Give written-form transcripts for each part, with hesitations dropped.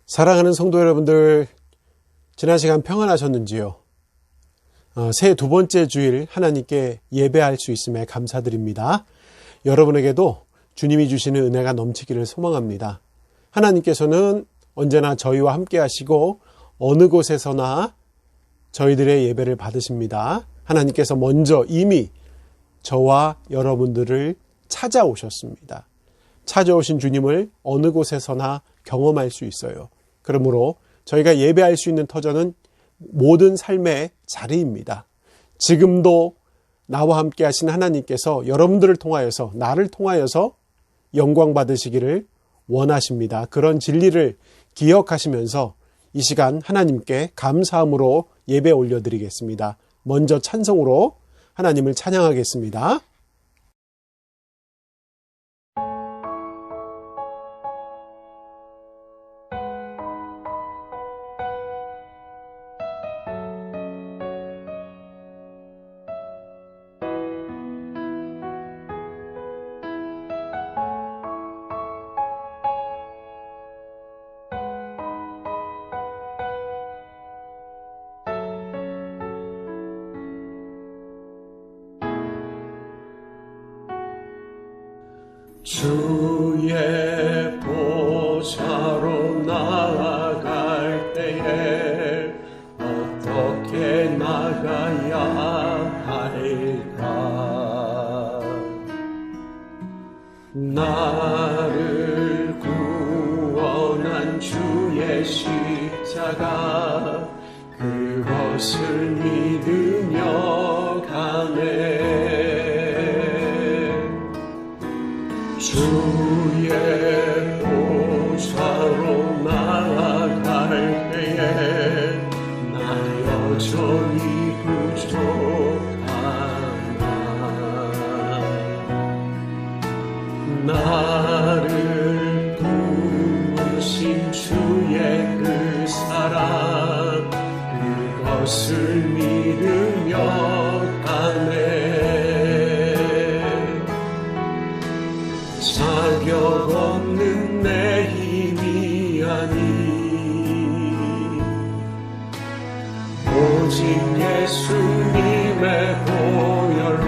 사랑하는 성도 여러분들, 지난 시간 평안하셨는지요? 새해 두 번째 주일 하나님께 예배할 수 있음에 감사드립니다. 여러분에게도 주님이 주시는 은혜가 넘치기를 소망합니다. 하나님께서는 언제나 저희와 함께 하시고 어느 곳에서나 저희들의 예배를 받으십니다. 하나님께서 먼저 이미 저와 여러분들을 찾아오셨습니다. 찾아오신 주님을 어느 곳에서나 경험할 수 있어요. 그러므로 저희가 예배할 수 있는 터전은 모든 삶의 자리입니다. 지금도 나와 함께 하신 하나님께서 여러분들을 통하여서, 나를 통하여서 영광 받으시기를 원하십니다. 그런 진리를 기억하시면서 이 시간 하나님께 감사함으로 예배 올려드리겠습니다. 먼저 찬송으로 하나님을 찬양하겠습니다. 주의 보좌로 나아갈 때에 어떻게 나가야 할까? 나를 구원한 주의 십자가, 그것을 믿으며 가네. 주의 보좌로 나아갈 때에 나 여전히 부족하나. 나를 부르신 주의 그 사랑, 그것을 믿으며 가네. 자격 없는 내 힘이 아니, 오직 예수님의 보혈로.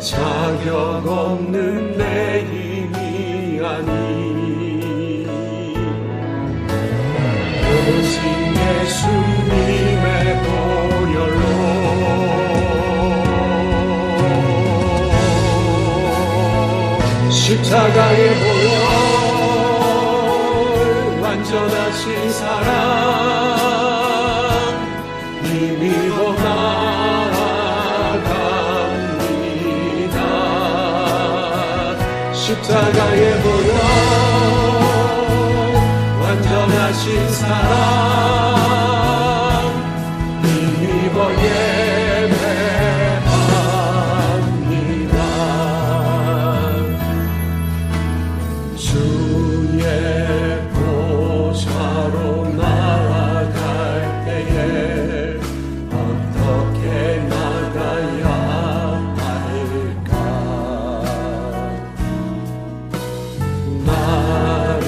자격 없는 내 힘이 아니, 오직 예수님의 보혈로. 십자가의 보혈, 완전하신 사랑, 힘입어 나아갑니다. 십자가의 보혈, 완전하신 사랑, 힘입어 주의 보좌로 나아갈 때에 어떻게 나가야 할까? 나를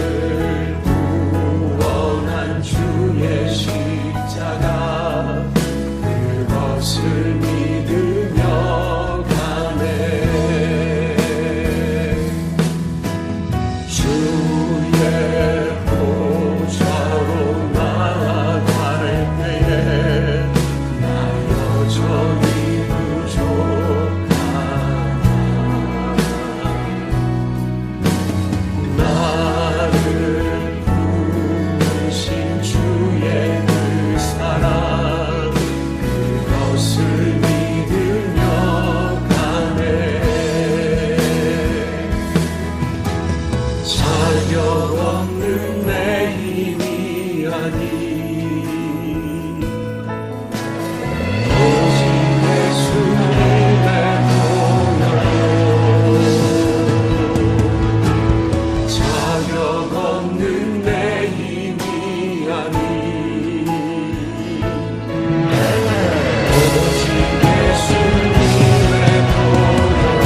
구원한 주의 십자가, 그것을 믿으며 가네. 주의 보좌로 나아갈 때에 나 여전히 부족하나. 나를 부르신 주의 그 사랑, 그것을 믿으며 가네. 자격 없는 내 힘이 아니, 오직 예수님의 보혈로. 자격 없는 내 힘이 아니, 오직 예수님의 보혈로.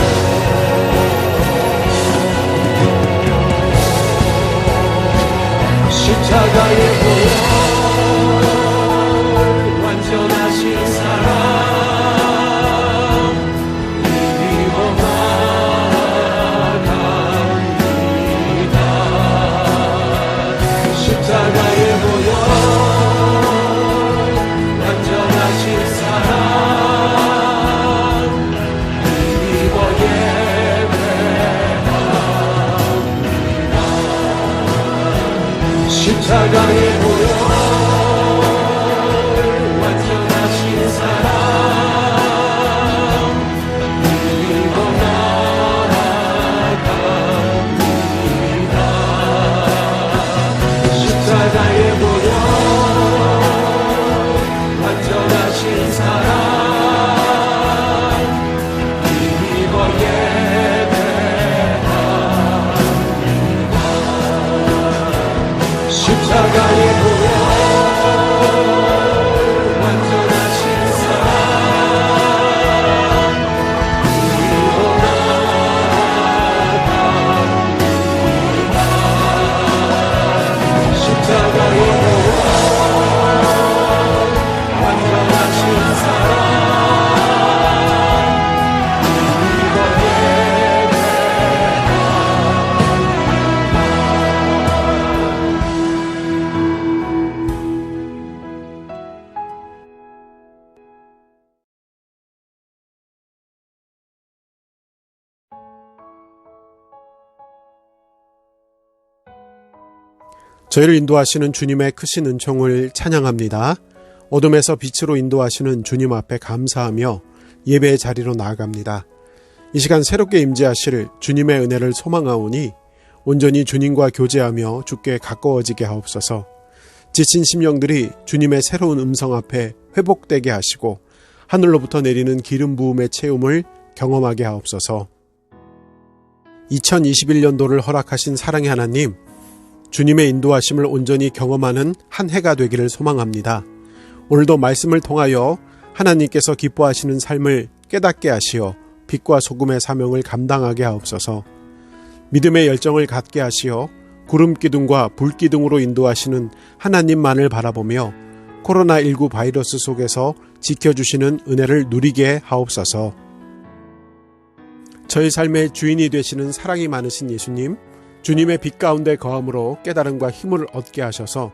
저희를 인도하시는 주님의 크신 은총을 찬양합니다. 어둠에서 빛으로 인도하시는 주님 앞에 감사하며 예배의 자리로 나아갑니다. 이 시간 새롭게 임재하실 주님의 은혜를 소망하오니 온전히 주님과 교제하며 주께 가까워지게 하옵소서. 지친 심령들이 주님의 새로운 음성 앞에 회복되게 하시고 하늘로부터 내리는 기름 부음의 체험을 경험하게 하옵소서. 2021년도를 허락하신 사랑의 하나님, 주님의 인도하심을 온전히 경험하는 한 해가 되기를 소망합니다. 오늘도 말씀을 통하여 하나님께서 기뻐하시는 삶을 깨닫게 하시어 빛과 소금의 사명을 감당하게 하옵소서. 믿음의 열정을 갖게 하시어 구름기둥과 불기둥으로 인도하시는 하나님만을 바라보며 코로나19 바이러스 속에서 지켜주시는 은혜를 누리게 하옵소서. 저희 삶의 주인이 되시는 사랑이 많으신 예수님, 주님의 빛 가운데 거함으로 깨달음과 힘을 얻게 하셔서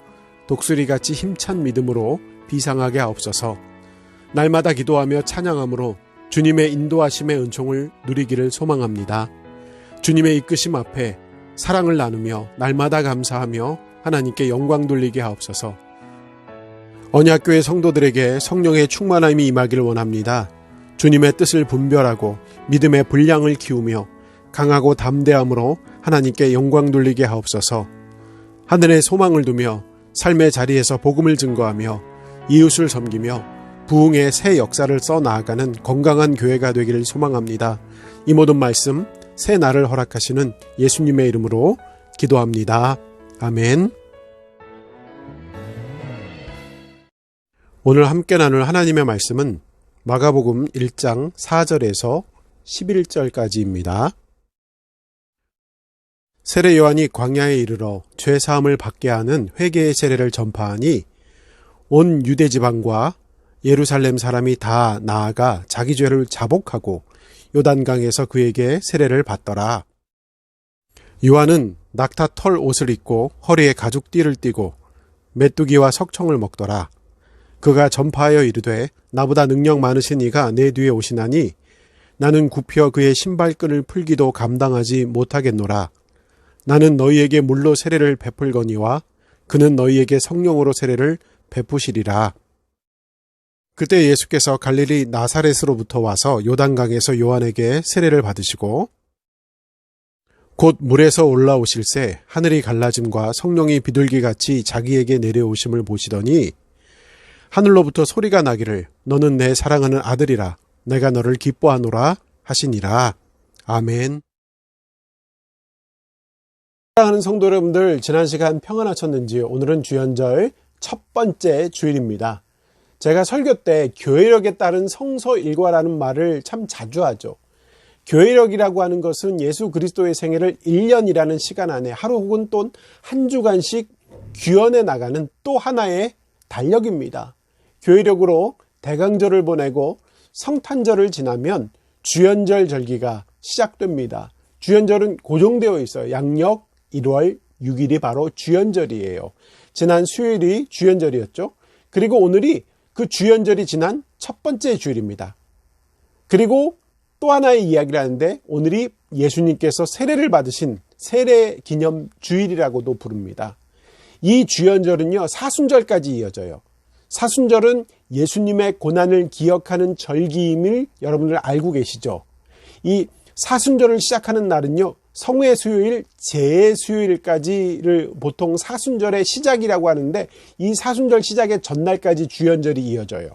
독수리같이 힘찬 믿음으로 비상하게 하옵소서. 날마다 기도하며 찬양함으로 주님의 인도하심의 은총을 누리기를 소망합니다. 주님의 이끄심 앞에 사랑을 나누며 날마다 감사하며 하나님께 영광 돌리게 하옵소서. 언약교회 성도들에게 성령의 충만함이 임하기를 원합니다. 주님의 뜻을 분별하고 믿음의 분량을 키우며 강하고 담대함으로 하나님께 영광 돌리게 하옵소서. 하늘에 소망을 두며 삶의 자리에서 복음을 증거하며 이웃을 섬기며 부흥의 새 역사를 써나아가는 건강한 교회가 되기를 소망합니다. 이 모든 말씀 새 날을 허락하시는 예수님의 이름으로 기도합니다. 아멘. 오늘 함께 나눌 하나님의 말씀은 마가복음 1장 4절에서 11절까지입니다. 세례 요한이 광야에 이르러 죄 사함을 받게 하는 회개의 세례를 전파하니 온 유대 지방과 예루살렘 사람이 다 나아가 자기 죄를 자복하고 요단강에서 그에게 세례를 받더라. 요한은 낙타 털 옷을 입고 허리에 가죽띠를 띠고 메뚜기와 석청을 먹더라. 그가 전파하여 이르되 나보다 능력 많으신 이가 내 뒤에 오시나니 나는 굽혀 그의 신발끈을 풀기도 감당하지 못하겠노라. 나는 너희에게 물로 세례를 베풀거니와 그는 너희에게 성령으로 세례를 베푸시리라. 그때 예수께서 갈릴리 나사렛으로부터 와서 요단강에서 요한에게 세례를 받으시고 곧 물에서 올라오실새 하늘이 갈라짐과 성령이 비둘기같이 자기에게 내려오심을 보시더니 하늘로부터 소리가 나기를 너는 내 사랑하는 아들이라 내가 너를 기뻐하노라 하시니라. 아멘. 사랑하는 성도 여러분들, 지난 시간 평안하셨는지요? 오늘은 주연절 첫 번째 주일입니다. 제가 설교 때 교회력에 따른 성서 일과라는 말을 참 자주 하죠. 교회력이라고 하는 것은 예수 그리스도의 생애를 1년이라는 시간 안에 하루 혹은 또 한 주간씩 귀환해 나가는 또 하나의 달력입니다. 교회력으로 대강절을 보내고 성탄절을 지나면 주연절 절기가 시작됩니다. 주연절은 고정되어 있어요. 양력 1월 6일이 바로 주연절이에요. 지난 수요일이 주연절이었죠. 그리고 오늘이 그 주연절이 지난 첫 번째 주일입니다. 그리고 또 하나의 이야기를 하는데 오늘이 예수님께서 세례를 받으신 세례 기념 주일이라고도 부릅니다. 이 주연절은요, 사순절까지 이어져요. 사순절은 예수님의 고난을 기억하는 절기임을 여러분들 알고 계시죠? 이 사순절을 시작하는 날은요, 성회 수요일, 재해 수요일까지를 보통 사순절의 시작이라고 하는데 이 사순절 시작의 전날까지 주연절이 이어져요.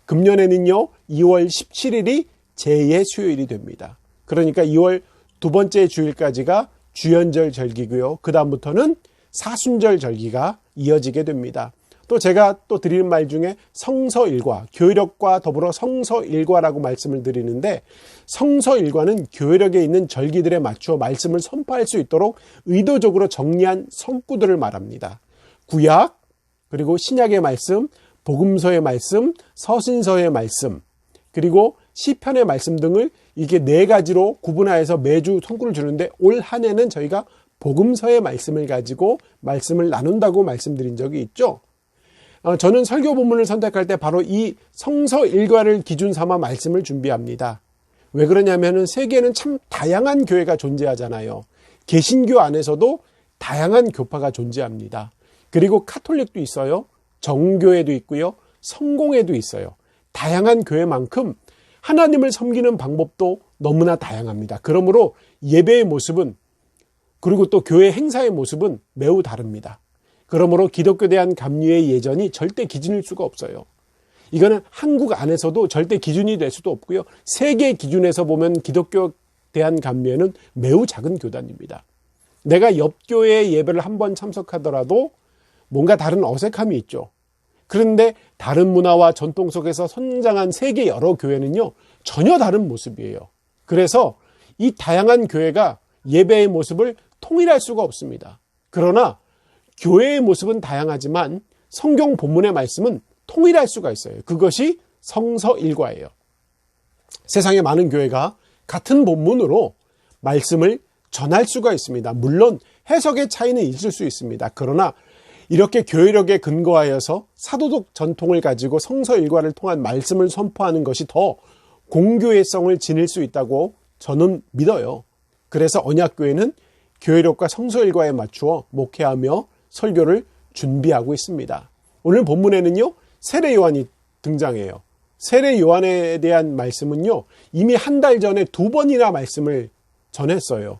금년에는요, 2월 17일이 재해 수요일이 됩니다. 그러니까 2월 두 번째 주일까지가 주연절 절기고요. 그 다음부터는 사순절 절기가 이어지게 됩니다. 또 제가 또 드리는 말 중에 성서일과, 교회력과 더불어 성서일과라고 말씀을 드리는데 성서일과는 교회력에 있는 절기들에 맞추어 말씀을 선포할 수 있도록 의도적으로 정리한 성구들을 말합니다. 구약, 그리고 신약의 말씀, 복음서의 말씀, 서신서의 말씀, 그리고 시편의 말씀 등을 이게 네 가지로 구분하여서 매주 성구를 주는데 올 한 해는 저희가 복음서의 말씀을 가지고 말씀을 나눈다고 말씀드린 적이 있죠. 저는 설교 본문을 선택할 때 바로 이 성서 일과를 기준 삼아 말씀을 준비합니다. 왜 그러냐면은 세계에는 참 다양한 교회가 존재하잖아요. 개신교 안에서도 다양한 교파가 존재합니다. 그리고 카톨릭도 있어요. 정교회도 있고요. 성공회도 있어요. 다양한 교회만큼 하나님을 섬기는 방법도 너무나 다양합니다. 그러므로 예배의 모습은, 그리고 또 교회 행사의 모습은 매우 다릅니다. 그러므로 기독교에 대한 감리의 예전이 절대 기준일 수가 없어요. 이거는 한국 안에서도 절대 기준이 될 수도 없고요. 세계 기준에서 보면 기독교에 대한 감리회는 매우 작은 교단입니다. 내가 옆 교회의 예배를 한번 참석하더라도 뭔가 다른 어색함이 있죠. 그런데 다른 문화와 전통 속에서 성장한 세계 여러 교회는요, 전혀 다른 모습이에요. 그래서 이 다양한 교회가 예배의 모습을 통일할 수가 없습니다. 그러나 교회의 모습은 다양하지만 성경 본문의 말씀은 통일할 수가 있어요. 그것이 성서일과예요. 세상의 많은 교회가 같은 본문으로 말씀을 전할 수가 있습니다. 물론 해석의 차이는 있을 수 있습니다. 그러나 이렇게 교회력에 근거하여서 사도적 전통을 가지고 성서일과를 통한 말씀을 선포하는 것이 더 공교회성을 지닐 수 있다고 저는 믿어요. 그래서 언약교회는 교회력과 성서일과에 맞추어 목회하며 설교를 준비하고 있습니다. 오늘 본문에는요, 세례 요한이 등장해요. 세례 요한에 대한 말씀은요, 이미 한 달 전에 2번이나 말씀을 전했어요.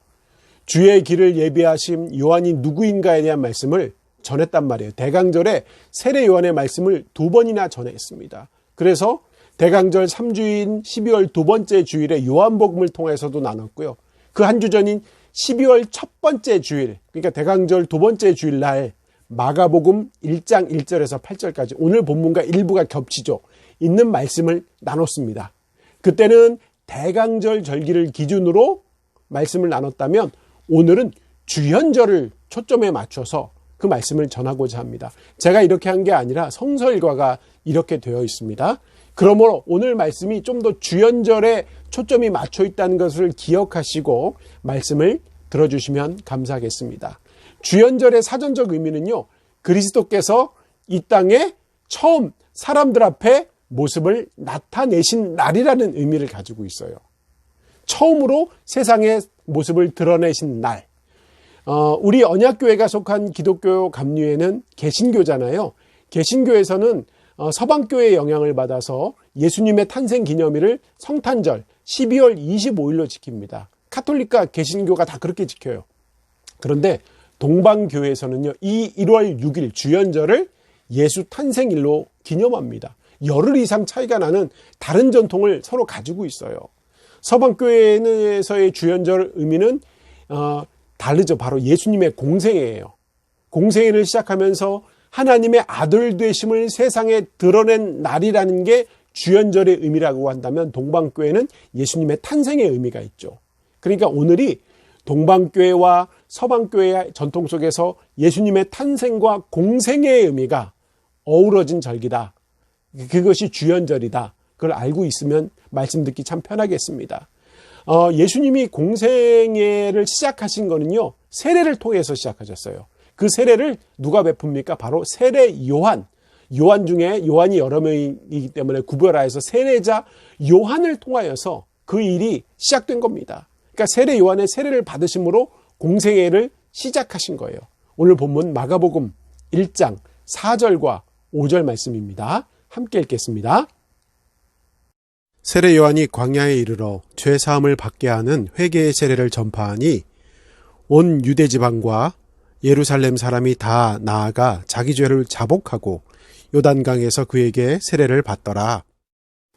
주의 길을 예비하심 요한이 누구인가에 대한 말씀을 전했단 말이에요. 대강절에 세례 요한의 말씀을 2번이나 전했습니다. 그래서 대강절 3주인 12월 2번째 주일에 요한복음을 통해서도 나눴고요. 그 한 주 전인 12월 첫 번째 주일, 그러니까 대강절 2번째 주일날 마가복음 1장 1절에서 8절까지 오늘 본문과 일부가 겹치죠. 있는 말씀을 나눴습니다. 그때는 대강절 절기를 기준으로 말씀을 나눴다면 오늘은 주현절을 초점에 맞춰서 그 말씀을 전하고자 합니다. 제가 이렇게 한 게 아니라 성서일과가 이렇게 되어 있습니다. 그러므로 오늘 말씀이 좀 더 주현절에 초점이 맞춰 있다는 것을 기억하시고 말씀을 들어주시면 감사하겠습니다. 주현절의 사전적 의미는요, 그리스도께서 이 땅에 처음 사람들 앞에 모습을 나타내신 날이라는 의미를 가지고 있어요. 처음으로 세상의 모습을 드러내신 날. 우리 언약교회가 속한 기독교 감리회는 개신교잖아요. 개신교에서는 서방교회의 영향을 받아서 예수님의 탄생 기념일을 성탄절 12월 25일로 지킵니다. 카톨릭과 개신교가 다 그렇게 지켜요. 그런데 동방교회에서는요, 이 1월 6일 주현절을 예수 탄생일로 기념합니다. 열흘 이상 차이가 나는 다른 전통을 서로 가지고 있어요. 서방교회에서의 주현절 의미는 다르죠. 바로 예수님의 공생애예요. 공생애를 시작하면서 하나님의 아들 되심을 세상에 드러낸 날이라는 게 주현절의 의미라고 한다면 동방교회는 예수님의 탄생의 의미가 있죠. 그러니까 오늘이 동방교회와 서방교회의 전통 속에서 예수님의 탄생과 공생애의 의미가 어우러진 절기다. 그것이 주현절이다. 그걸 알고 있으면 말씀 듣기 참 편하겠습니다. 예수님이 공생애를 시작하신 거는요, 세례를 통해서 시작하셨어요. 그 세례를 누가 베풉니까? 바로 세례 요한. 요한 중에 요한이 여러 명이기 때문에 구별하여서 세례자 요한을 통하여서 그 일이 시작된 겁니다. 그러니까 세례 요한의 세례를 받으심으로 공생애를 시작하신 거예요. 오늘 본문 마가복음 1장 4절과 5절 말씀입니다. 함께 읽겠습니다. 세례 요한이 광야에 이르러 죄 사함을 받게 하는 회개의 세례를 전파하니 온 유대 지방과 예루살렘 사람이 다 나아가 자기 죄를 자복하고 요단강에서 그에게 세례를 받더라.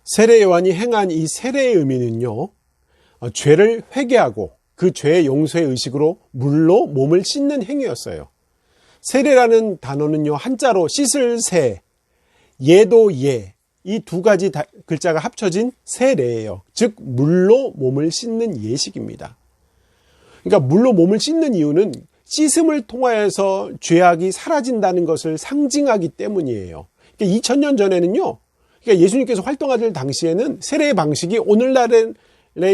세례 요한이 행한 이 세례의 의미는요, 죄를 회개하고 그 죄의 용서의 의식으로 물로 몸을 씻는 행위였어요. 세례라는 단어는요, 한자로 씻을 세, 예도 예, 이 두 가지 글자가 합쳐진 세례예요. 즉 물로 몸을 씻는 예식입니다. 그러니까 물로 몸을 씻는 이유는 씻음을 통하여서 죄악이 사라진다는 것을 상징하기 때문이에요. 그러니까 2000년 전에는요, 그러니까 예수님께서 활동하실 당시에는 세례의 방식이 오늘날의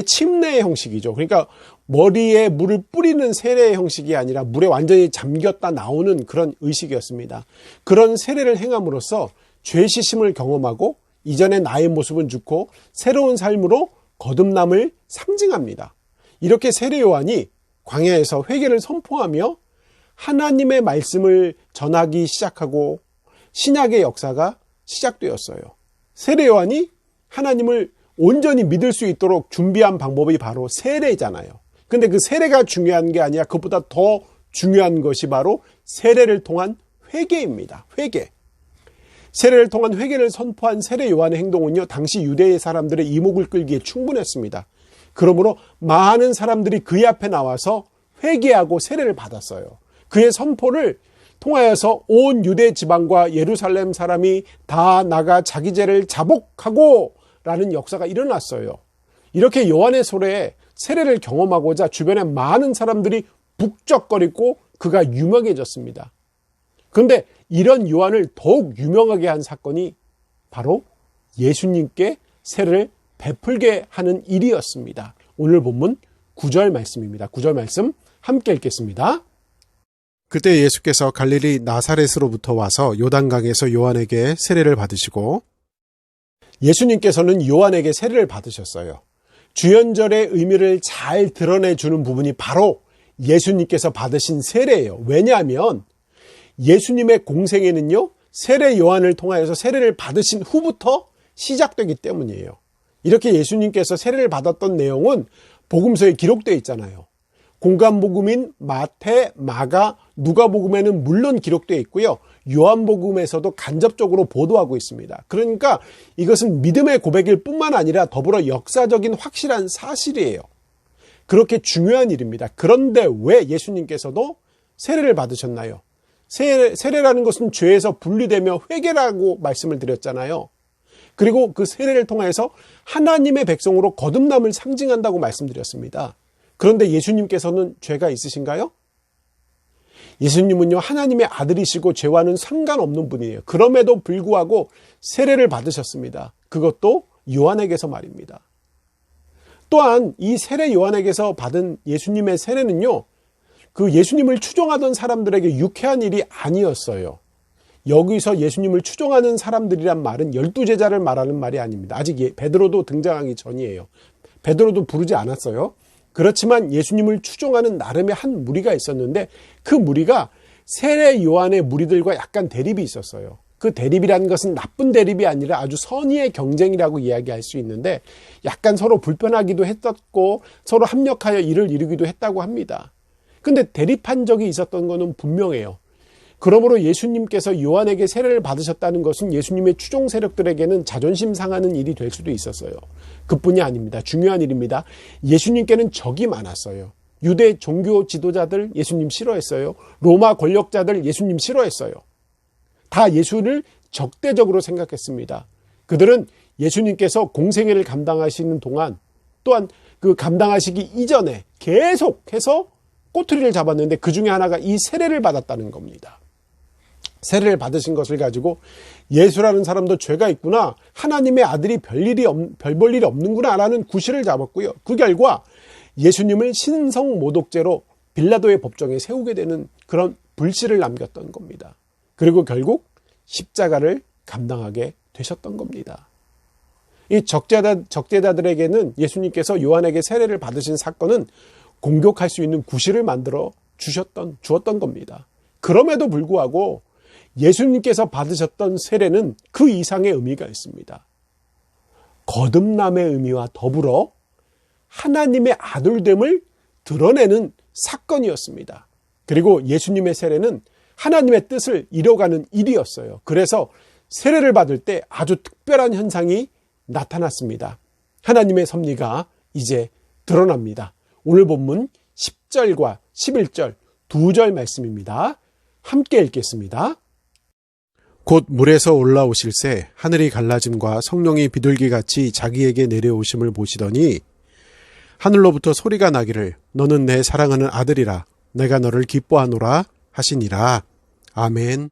침례의 형식이죠. 그러니까 머리에 물을 뿌리는 세례의 형식이 아니라 물에 완전히 잠겼다 나오는 그런 의식이었습니다. 그런 세례를 행함으로써 죄 씻음을 경험하고 이전의 나의 모습은 죽고 새로운 삶으로 거듭남을 상징합니다. 이렇게 세례 요한이 광야에서 회개를 선포하며 하나님의 말씀을 전하기 시작하고 신약의 역사가 시작되었어요. 세례 요한이 하나님을 온전히 믿을 수 있도록 준비한 방법이 바로 세례잖아요. 근데 그 세례가 중요한 게 아니라 그것보다 더 중요한 것이 바로 세례를 통한 회개입니다. 회개. 세례를 통한 회개를 선포한 세례 요한의 행동은요, 당시 유대의 사람들의 이목을 끌기에 충분했습니다. 그러므로 많은 사람들이 그의 앞에 나와서 회개하고 세례를 받았어요. 그의 선포를 통하여서 온 유대 지방과 예루살렘 사람이 다 나가 자기 죄를 자복하고 라는 역사가 일어났어요. 이렇게 요한의 세례를 경험하고자 주변에 많은 사람들이 북적거리고 그가 유명해졌습니다. 그런데 이런 요한을 더욱 유명하게 한 사건이 바로 예수님께 세례를 베풀게 하는 일이었습니다. 오늘 본문 9절 말씀입니다. 9절 말씀 함께 읽겠습니다. 그때 예수께서 갈릴리 나사렛으로부터 와서 요단강에서 요한에게 세례를 받으시고, 예수님께서는 요한에게 세례를 받으셨어요. 주연절의 의미를 잘 드러내주는 부분이 바로 예수님께서 받으신 세례예요. 왜냐하면 예수님의 공생애는요, 세례 요한을 통하여서 세례를 받으신 후부터 시작되기 때문이에요. 이렇게 예수님께서 세례를 받았던 내용은 복음서에 기록되어 있잖아요. 공간복음인 마태, 마가, 누가복음에는 물론 기록되어 있고요. 요한복음에서도 간접적으로 보도하고 있습니다. 그러니까 이것은 믿음의 고백일 뿐만 아니라 더불어 역사적인 확실한 사실이에요. 그렇게 중요한 일입니다. 그런데 왜 예수님께서도 세례를 받으셨나요? 세례라는 것은 죄에서 분리되며 회개라고 말씀을 드렸잖아요. 그리고 그 세례를 통해서 하나님의 백성으로 거듭남을 상징한다고 말씀드렸습니다. 그런데 예수님께서는 죄가 있으신가요? 예수님은요, 하나님의 아들이시고 죄와는 상관없는 분이에요. 그럼에도 불구하고 세례를 받으셨습니다. 그것도 요한에게서 말입니다. 또한 이 세례 요한에게서 받은 예수님의 세례는요, 그 예수님을 추종하던 사람들에게 유쾌한 일이 아니었어요. 여기서 예수님을 추종하는 사람들이란 말은 12제자를 말하는 말이 아닙니다. 아직 베드로도 등장하기 전이에요. 베드로도 부르지 않았어요. 그렇지만 예수님을 추종하는 나름의 한 무리가 있었는데 그 무리가 세례 요한의 무리들과 약간 대립이 있었어요. 그 대립이라는 것은 나쁜 대립이 아니라 아주 선의의 경쟁이라고 이야기할 수 있는데 약간 서로 불편하기도 했었고 서로 합력하여 일을 이루기도 했다고 합니다. 근데 대립한 적이 있었던 것은 분명해요. 그러므로 예수님께서 요한에게 세례를 받으셨다는 것은 예수님의 추종 세력들에게는 자존심 상하는 일이 될 수도 있었어요. 그뿐이 아닙니다. 중요한 일입니다. 예수님께는 적이 많았어요. 유대 종교 지도자들 예수님 싫어했어요. 로마 권력자들 예수님 싫어했어요. 다 예수를 적대적으로 생각했습니다. 그들은 예수님께서 공생애를 감당하시는 동안 또한 그 감당하시기 이전에 계속해서 꼬투리를 잡았는데 그 중에 하나가 이 세례를 받았다는 겁니다. 세례를 받으신 것을 가지고 예수라는 사람도 죄가 있구나, 하나님의 아들이 별 볼 일이 없는구나 라는 구실을 잡았고요. 그 결과 예수님을 신성모독죄로 빌라도의 법정에 세우게 되는 그런 불씨를 남겼던 겁니다. 그리고 결국 십자가를 감당하게 되셨던 겁니다. 이 적대자들에게는 예수님께서 요한에게 세례를 받으신 사건은 공격할 수 있는 구실을 만들어 주었던 겁니다. 그럼에도 불구하고 예수님께서 받으셨던 세례는 그 이상의 의미가 있습니다. 거듭남의 의미와 더불어 하나님의 아들됨을 드러내는 사건이었습니다. 그리고 예수님의 세례는 하나님의 뜻을 이뤄가는 일이었어요. 그래서 세례를 받을 때 아주 특별한 현상이 나타났습니다. 하나님의 섭리가 이제 드러납니다. 오늘 본문 10절과 11절 2절 말씀입니다. 함께 읽겠습니다. 곧 물에서 올라오실새 하늘이 갈라짐과 성령이 비둘기같이 자기에게 내려오심을 보시더니 하늘로부터 소리가 나기를 너는 내 사랑하는 아들이라 내가 너를 기뻐하노라 하시니라. 아멘.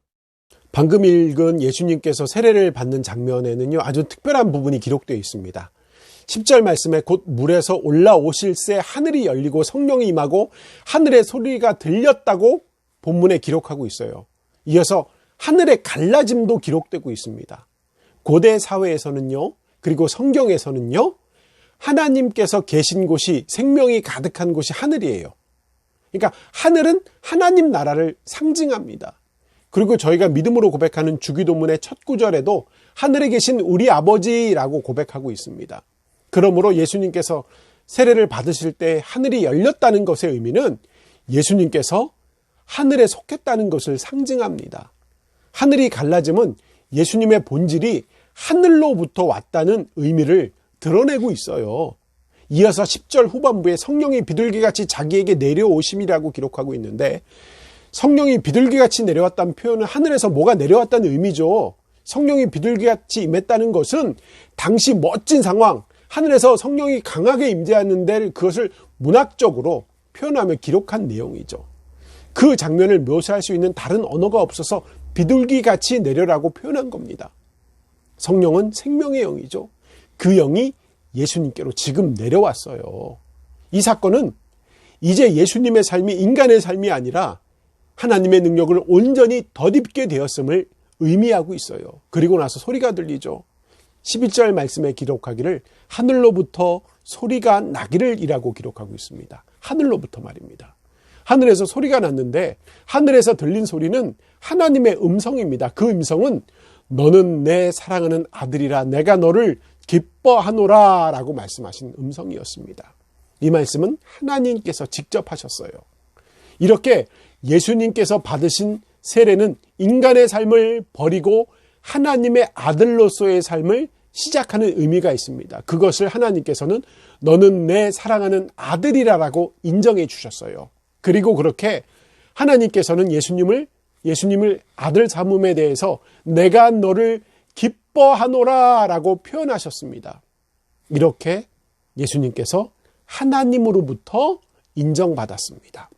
방금 읽은 예수님께서 세례를 받는 장면에는요, 아주 특별한 부분이 기록되어 있습니다. 10절 말씀에 곧 물에서 올라오실새 하늘이 열리고 성령이 임하고 하늘의 소리가 들렸다고 본문에 기록하고 있어요. 이어서 하늘의 갈라짐도 기록되고 있습니다. 고대 사회에서는요, 그리고 성경에서는요, 하나님께서 계신 곳이, 생명이 가득한 곳이 하늘이에요. 그러니까 하늘은 하나님 나라를 상징합니다. 그리고 저희가 믿음으로 고백하는 주기도문의 첫 구절에도 하늘에 계신 우리 아버지라고 고백하고 있습니다. 그러므로 예수님께서 세례를 받으실 때 하늘이 열렸다는 것의 의미는 예수님께서 하늘에 속했다는 것을 상징합니다. 하늘이 갈라짐은 예수님의 본질이 하늘로부터 왔다는 의미를 드러내고 있어요. 이어서 10절 후반부에 성령이 비둘기같이 자기에게 내려오심이라고 기록하고 있는데, 성령이 비둘기같이 내려왔다는 표현은 하늘에서 뭐가 내려왔다는 의미죠. 성령이 비둘기같이 임했다는 것은 당시 멋진 상황, 하늘에서 성령이 강하게 임재하는데 그것을 문학적으로 표현하며 기록한 내용이죠. 그 장면을 묘사할 수 있는 다른 언어가 없어서 비둘기같이 내려라고 표현한 겁니다. 성령은 생명의 영이죠. 그 영이 예수님께로 지금 내려왔어요. 이 사건은 이제 예수님의 삶이 인간의 삶이 아니라 하나님의 능력을 온전히 덧입게 되었음을 의미하고 있어요. 그리고 나서 소리가 들리죠. 11절 말씀에 기록하기를 하늘로부터 소리가 나기를 이라고 기록하고 있습니다. 하늘로부터 말입니다. 하늘에서 소리가 났는데 하늘에서 들린 소리는 하나님의 음성입니다. 그 음성은 너는 내 사랑하는 아들이라 내가 너를 기뻐하노라 라고 말씀하신 음성이었습니다. 이 말씀은 하나님께서 직접 하셨어요. 이렇게 예수님께서 받으신 세례는 인간의 삶을 버리고 하나님의 아들로서의 삶을 시작하는 의미가 있습니다. 그것을 하나님께서는 너는 내 사랑하는 아들이라고 인정해 주셨어요. 그리고 그렇게 하나님께서는 예수님을 아들 삼음에 대해서 내가 너를 기뻐하노라 라고 표현하셨습니다. 이렇게 예수님께서 하나님으로부터 인정받았습니다.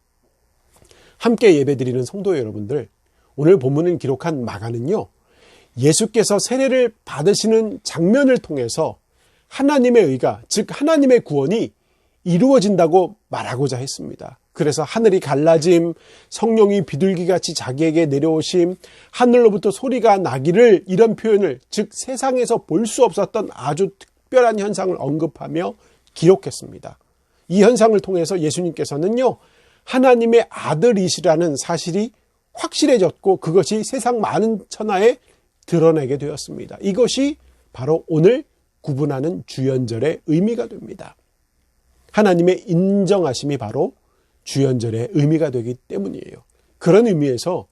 함께 예배드리는 성도 여러분들, 오늘 본문을 기록한 마가는요, 예수께서 세례를 받으시는 장면을 통해서 하나님의 의가, 즉 하나님의 구원이 이루어진다고 말하고자 했습니다. 그래서 하늘이 갈라짐, 성령이 비둘기같이 자기에게 내려오심, 하늘로부터 소리가 나기를, 이런 표현을, 즉 세상에서 볼 수 없었던 아주 특별한 현상을 언급하며 기록했습니다. 이 현상을 통해서 예수님께서는요, 하나님의 아들이시라는 사실이 확실해졌고 그것이 세상 많은 천하에 드러내게 되었습니다. 이것이 바로 오늘 구분하는 주연절의 의미가 됩니다. 하나님의 인정하심이 바로 주연절의 의미가 되기 때문이에요. 그런 의미에서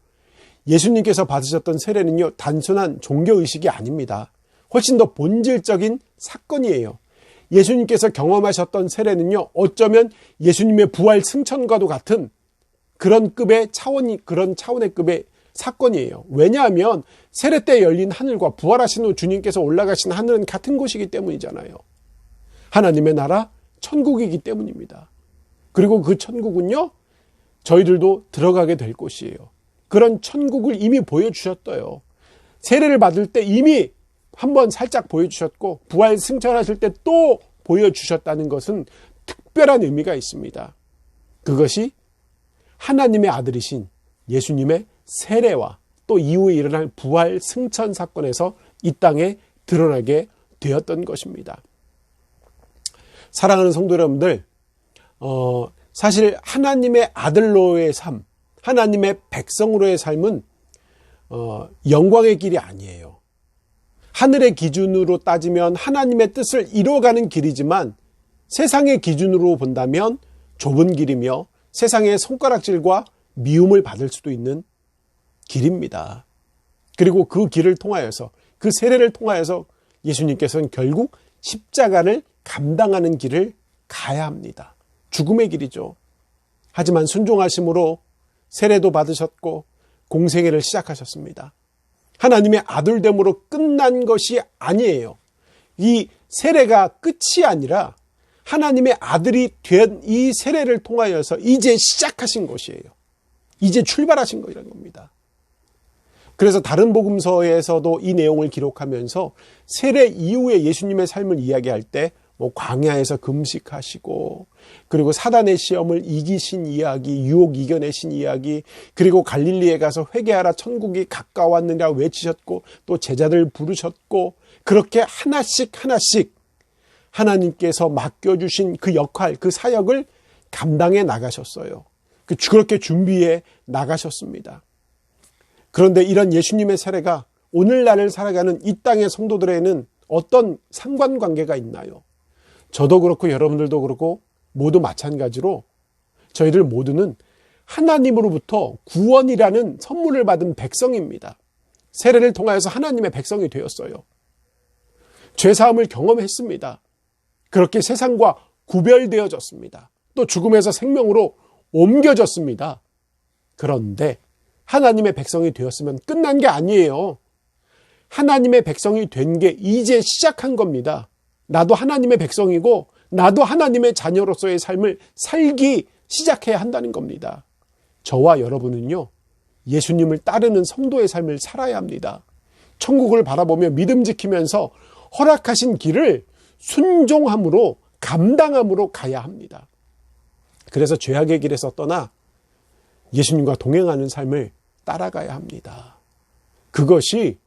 예수님께서 받으셨던 세례는요, 단순한 종교의식이 아닙니다. 훨씬 더 본질적인 사건이에요. 예수님께서 경험하셨던 세례는요, 어쩌면 예수님의 부활 승천과도 같은 그런 차원의 급의 사건이에요. 왜냐하면 세례 때 열린 하늘과 부활하신 후 주님께서 올라가신 하늘은 같은 곳이기 때문이잖아요. 하나님의 나라, 천국이기 때문입니다. 그리고 그 천국은요, 저희들도 들어가게 될 곳이에요. 그런 천국을 이미 보여주셨어요. 세례를 받을 때 이미 한번 살짝 보여주셨고 부활 승천하실 때 또 보여주셨다는 것은 특별한 의미가 있습니다. 그것이 하나님의 아들이신 예수님의 세례와 또 이후에 일어날 부활 승천 사건에서 이 땅에 드러나게 되었던 것입니다. 사랑하는 성도 여러분들, 사실 하나님의 아들로의 삶, 하나님의 백성으로의 삶은 영광의 길이 아니에요. 하늘의 기준으로 따지면 하나님의 뜻을 이루어가는 길이지만 세상의 기준으로 본다면 좁은 길이며 세상의 손가락질과 미움을 받을 수도 있는 길입니다. 그리고 그 길을 통하여서, 그 세례를 통하여서 예수님께서는 결국 십자가를 감당하는 길을 가야 합니다. 죽음의 길이죠. 하지만 순종하심으로 세례도 받으셨고 공생애를 시작하셨습니다. 하나님의 아들됨으로 끝난 것이 아니에요. 이 세례가 끝이 아니라 하나님의 아들이 된 이 세례를 통하여서 이제 시작하신 것이에요. 이제 출발하신 것이라는 겁니다. 그래서 다른 복음서에서도 이 내용을 기록하면서 세례 이후에 예수님의 삶을 이야기할 때 광야에서 금식하시고, 그리고 사단의 시험을 이기신 이야기, 유혹 이겨내신 이야기, 그리고 갈릴리에 가서 회개하라 천국이 가까웠느냐 외치셨고 또 제자들 부르셨고, 그렇게 하나씩 하나님께서 맡겨주신 그 역할, 그 사역을 감당해 나가셨어요. 그렇게 준비해 나가셨습니다. 그런데 이런 예수님의 세례가 오늘날을 살아가는 이 땅의 성도들에게는 어떤 상관관계가 있나요? 저도 그렇고 여러분들도 그렇고 모두 마찬가지로 저희들 모두는 하나님으로부터 구원이라는 선물을 받은 백성입니다. 세례를 통하여서 하나님의 백성이 되었어요. 죄사함을 경험했습니다. 그렇게 세상과 구별되어졌습니다. 또 죽음에서 생명으로 옮겨졌습니다. 그런데 하나님의 백성이 되었으면 끝난 게 아니에요. 하나님의 백성이 된 게 이제 시작한 겁니다. 나도 하나님의 백성이고 나도 하나님의 자녀로서의 삶을 살기 시작해야 한다는 겁니다. 저와 여러분은요, 예수님을 따르는 성도의 삶을 살아야 합니다. 천국을 바라보며 믿음 지키면서 허락하신 길을 순종함으로 감당함으로 가야 합니다. 그래서 죄악의 길에서 떠나 예수님과 동행하는 삶을 따라가야 합니다. 그것이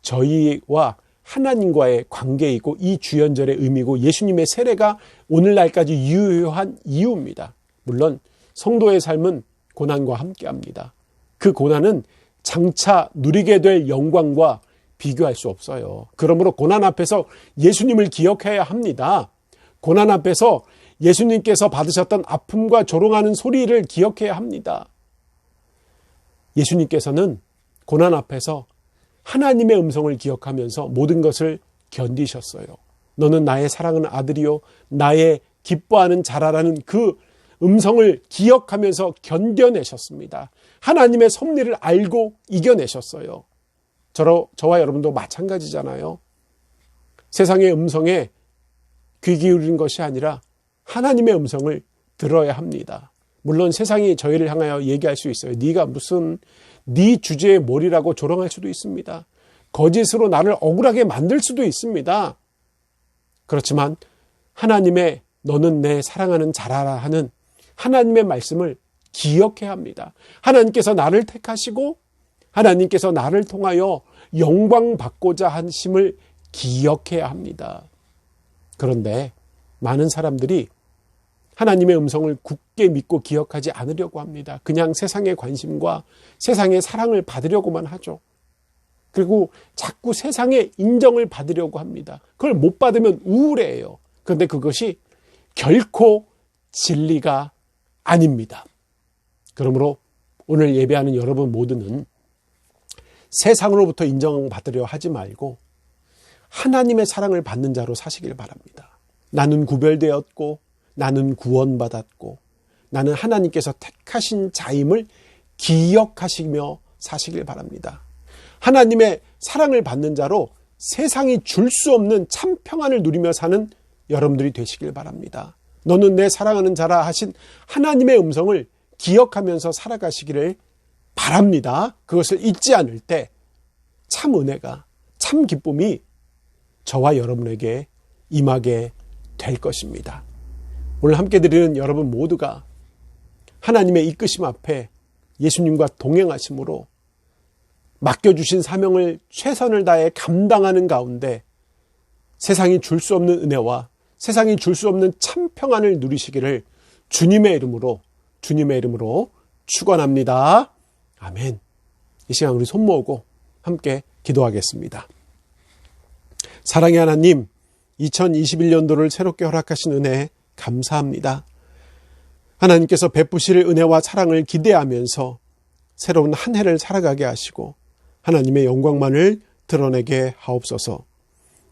저희와 하나님과의 관계이고 이 주연절의 의미고 예수님의 세례가 오늘날까지 유효한 이유입니다. 물론 성도의 삶은 고난과 함께합니다. 그 고난은 장차 누리게 될 영광과 비교할 수 없어요. 그러므로 고난 앞에서 예수님을 기억해야 합니다. 고난 앞에서 예수님께서 받으셨던 아픔과 조롱하는 소리를 기억해야 합니다. 예수님께서는 고난 앞에서 하나님의 음성을 기억하면서 모든 것을 견디셨어요. 너는 나의 사랑하는 아들이요 나의 기뻐하는 자라라는 그 음성을 기억하면서 견뎌내셨습니다. 하나님의 섭리를 알고 이겨내셨어요. 저와 여러분도 마찬가지잖아요. 세상의 음성에 귀 기울이는 것이 아니라 하나님의 음성을 들어야 합니다. 물론 세상이 저희를 향하여 얘기할 수 있어요. 네가 무슨 네 주제의 뭘이라고 조롱할 수도 있습니다. 거짓으로 나를 억울하게 만들 수도 있습니다. 그렇지만 하나님의 너는 내 사랑하는 자라라 하는 하나님의 말씀을 기억해야 합니다. 하나님께서 나를 택하시고 하나님께서 나를 통하여 영광 받고자 하심을 기억해야 합니다. 그런데 많은 사람들이 하나님의 음성을 굳게 믿고 기억하지 않으려고 합니다. 그냥 세상의 관심과 세상의 사랑을 받으려고만 하죠. 그리고 자꾸 세상의 인정을 받으려고 합니다. 그걸 못 받으면 우울해해요. 그런데 그것이 결코 진리가 아닙니다. 그러므로 오늘 예배하는 여러분 모두는 세상으로부터 인정받으려 하지 말고 하나님의 사랑을 받는 자로 사시길 바랍니다. 나는 구별되었고 나는 구원받았고 나는 하나님께서 택하신 자임을 기억하시며 사시길 바랍니다. 하나님의 사랑을 받는 자로 세상이 줄 수 없는 참 평안을 누리며 사는 여러분들이 되시길 바랍니다. 너는 내 사랑하는 자라 하신 하나님의 음성을 기억하면서 살아가시기를 바랍니다. 그것을 잊지 않을 때 참 은혜가, 참 기쁨이 저와 여러분에게 임하게 될 것입니다. 오늘 함께 드리는 여러분 모두가 하나님의 이끄심 앞에 예수님과 동행하심으로 맡겨주신 사명을 최선을 다해 감당하는 가운데 세상이 줄 수 없는 은혜와 세상이 줄 수 없는 참 평안을 누리시기를 주님의 이름으로 축원합니다. 아멘. 이 시간 우리 손 모으고 함께 기도하겠습니다. 사랑의 하나님, 2021년도를 새롭게 허락하신 은혜 감사합니다. 하나님께서 베푸실 은혜와 사랑을 기대하면서 새로운 한 해를 살아가게 하시고 하나님의 영광만을 드러내게 하옵소서.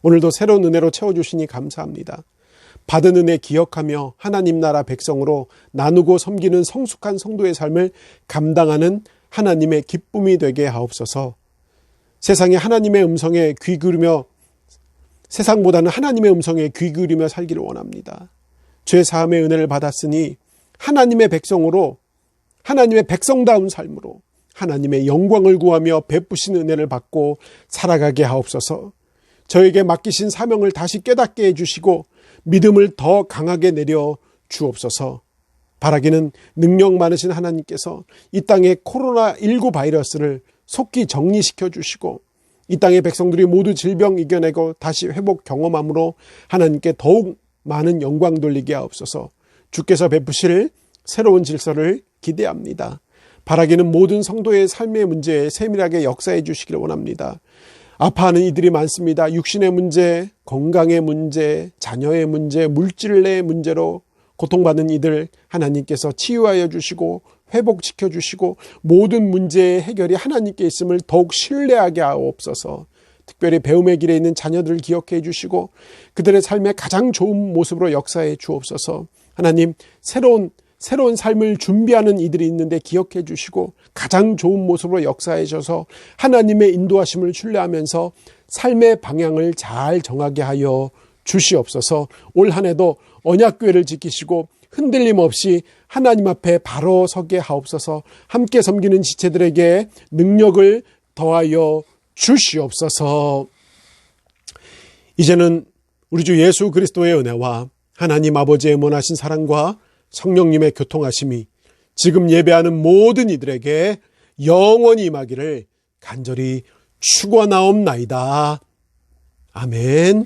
오늘도 새로운 은혜로 채워주시니 감사합니다. 받은 은혜 기억하며 하나님 나라 백성으로 나누고 섬기는 성숙한 성도의 삶을 감당하는 하나님의 기쁨이 되게 하옵소서. 세상에 하나님의 음성에 귀 기울이며 세상보다는 하나님의 음성에 귀 기울이며 살기를 원합니다. 죄 사함의 은혜를 받았으니 하나님의 백성으로 하나님의 백성다운 삶으로 하나님의 영광을 구하며 베푸신 은혜를 받고 살아가게 하옵소서. 저에게 맡기신 사명을 다시 깨닫게 해주시고 믿음을 더 강하게 내려 주옵소서. 바라기는 능력 많으신 하나님께서 이 땅의 코로나19 바이러스를 속히 정리시켜 주시고 이 땅의 백성들이 모두 질병 이겨내고 다시 회복 경험함으로 하나님께 더욱 많은 영광 돌리게 하옵소서. 주께서 베푸실 새로운 질서를 기대합니다. 바라기는 모든 성도의 삶의 문제에 세밀하게 역사해 주시기를 원합니다. 아파하는 이들이 많습니다. 육신의 문제, 건강의 문제, 자녀의 문제, 물질의 문제로 고통받는 이들 하나님께서 치유하여 주시고 회복시켜 주시고 모든 문제의 해결이 하나님께 있음을 더욱 신뢰하게 하옵소서. 특별히 배움의 길에 있는 자녀들을 기억해 주시고 그들의 삶의 가장 좋은 모습으로 역사해 주옵소서. 하나님, 새로운 삶을 준비하는 이들이 있는데 기억해 주시고 가장 좋은 모습으로 역사해 주셔서 하나님의 인도하심을 신뢰하면서 삶의 방향을 잘 정하게 하여 주시옵소서. 올 한 해도 언약궤를 지키시고 흔들림 없이 하나님 앞에 바로 서게 하옵소서. 함께 섬기는 지체들에게 능력을 더하여 주시옵소서. 이제는 우리 주 예수 그리스도의 은혜와 하나님 아버지의 원하신 사랑과 성령님의 교통하심이 지금 예배하는 모든 이들에게 영원히 임하기를 간절히 축원하옵나이다. 아멘.